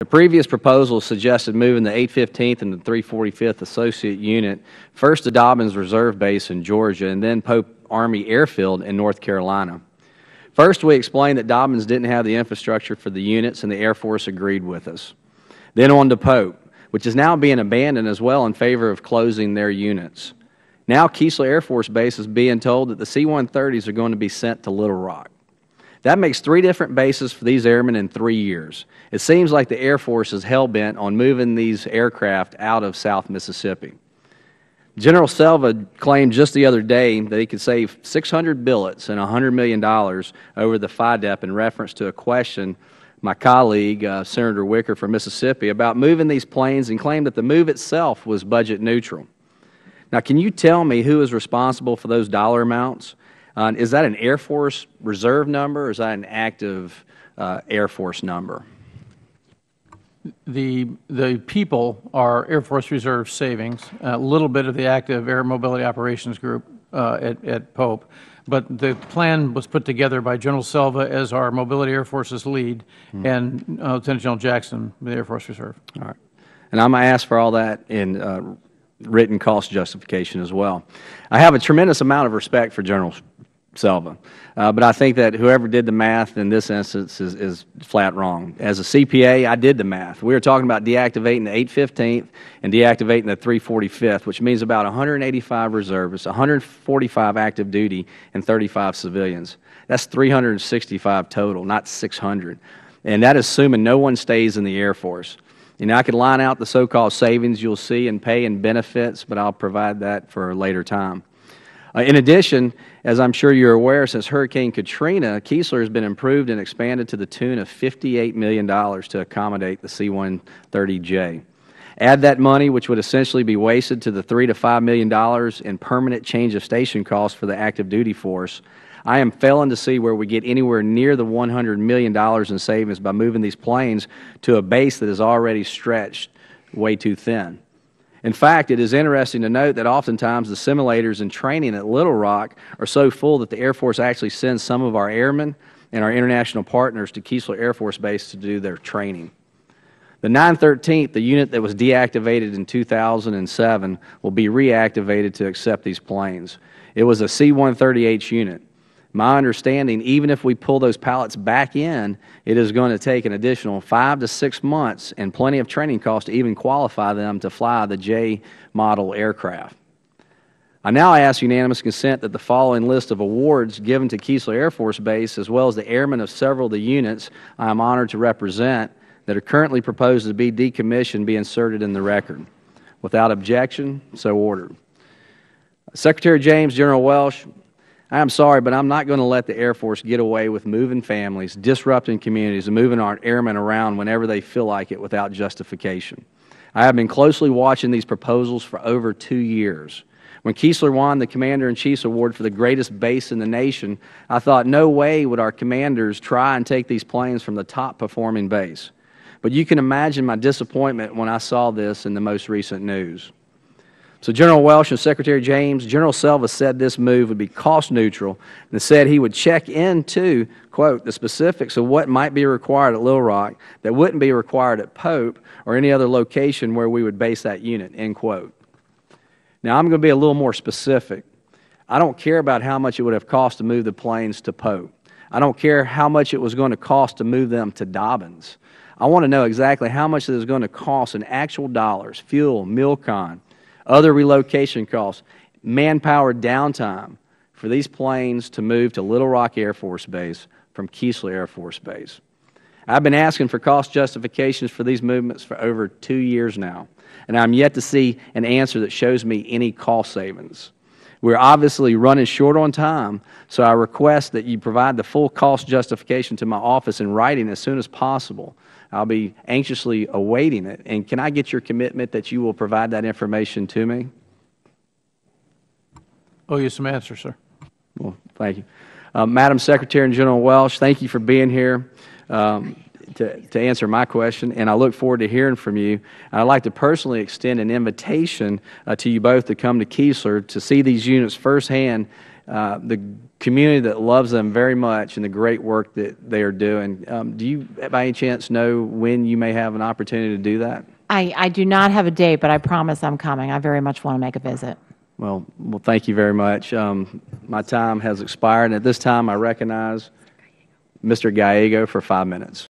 previous proposal suggested moving the 815th and the 345th Associate Unit first to Dobbins Reserve Base in Georgia and then Pope Army Airfield in North Carolina. First, we explained that Dobbins didn't have the infrastructure for the units, and the Air Force agreed with us. Then on to Pope, which is now being abandoned as well in favor of closing their units. Now Keesler Air Force Base is being told that the C-130's are going to be sent to Little Rock. That makes 3 different bases for these airmen in 3 years. It seems like the Air Force is hell-bent on moving these aircraft out of South Mississippi. General Selva claimed just the other day that he could save 600 billets and $100 million over the FIDEP in reference to a question my colleague, Senator Wicker from Mississippi, about moving these planes, and claimed that the move itself was budget neutral. Now, can you tell me who is responsible for those dollar amounts? Is that an Air Force reserve number, or is that an active Air Force number? The people are Air Force Reserve savings, a little bit of the active Air Mobility Operations Group at Pope. But the plan was put together by General Selva as our Mobility Air Force's lead, and Lieutenant General Jackson, the Air Force Reserve. All right. And I'm going to ask for all that in written cost justification as well. I have a tremendous amount of respect for General Selva, but I think that whoever did the math in this instance is flat wrong. As a CPA, I did the math. We were talking about deactivating the 815th and deactivating the 345th, which means about 185 reservists, 145 active duty, and 35 civilians. That's 365 total, not 600. And that is assuming no one stays in the Air Force. You know, I could line out the so-called savings you'll see in pay and benefits, but I'll provide that for a later time. In addition, as I'm sure you're aware, since Hurricane Katrina, Keesler has been improved and expanded to the tune of $58 million to accommodate the C-130J. Add that money, which would essentially be wasted, to the $3 to $5 million in permanent change of station costs for the active duty force. I am failing to see where we get anywhere near the $100 million in savings by moving these planes to a base that is already stretched way too thin. In fact, it is interesting to note that oftentimes the simulators and training at Little Rock are so full that the Air Force actually sends some of our airmen and our international partners to Keesler Air Force Base to do their training. The 913th, the unit that was deactivated in 2007, will be reactivated to accept these planes. It was a C-130H unit. My understanding, even if we pull those pallets back in, it is going to take an additional 5 to 6 months and plenty of training costs to even qualify them to fly the J model aircraft. I now ask unanimous consent that the following list of awards given to Keesler Air Force Base, as well as the airmen of several of the units I am honored to represent that are currently proposed to be decommissioned, be inserted in the record. Without objection, so ordered. Secretary James, General Welsh, I am sorry, but I'm not going to let the Air Force get away with moving families, disrupting communities, and moving our airmen around whenever they feel like it without justification. I have been closely watching these proposals for over 2 years. When Keesler won the Commander-in-Chief's Award for the greatest base in the nation, I thought no way would our commanders try and take these planes from the top-performing base. But you can imagine my disappointment when I saw this in the most recent news. So General Welsh and Secretary James, General Selva said this move would be cost neutral and said he would check into, quote, the specifics of what might be required at Little Rock that wouldn't be required at Pope or any other location where we would base that unit, end quote. Now, I'm going to be a little more specific. I don't care about how much it would have cost to move the planes to Pope. I don't care how much it was going to cost to move them to Dobbins. I want to know exactly how much it is going to cost in actual dollars, fuel, MilCon, other relocation costs, manpower downtime for these planes to move to Little Rock Air Force Base from Keesler Air Force Base. I've been asking for cost justifications for these movements for over 2 years now, and I'm yet to see an answer that shows me any cost savings. We're obviously running short on time, so I request that you provide the full cost justification to my office in writing as soon as possible. I'll be anxiously awaiting it. And can I get your commitment that you will provide that information to me? Oh, you some answer, sir. Well, thank you. Madam Secretary and General Welsh, thank you for being here to answer my question, and I look forward to hearing from you. I'd like to personally extend an invitation to you both to come to Keesler to see these units firsthand the community that loves them very much and the great work that they are doing. Do you, by any chance, know when you may have an opportunity to do that? I do not have a date, but I promise I'm coming. I very much want to make a visit. Well, thank you very much. My time has expired, and at this time, I recognize Mr. Gallego for 5 minutes.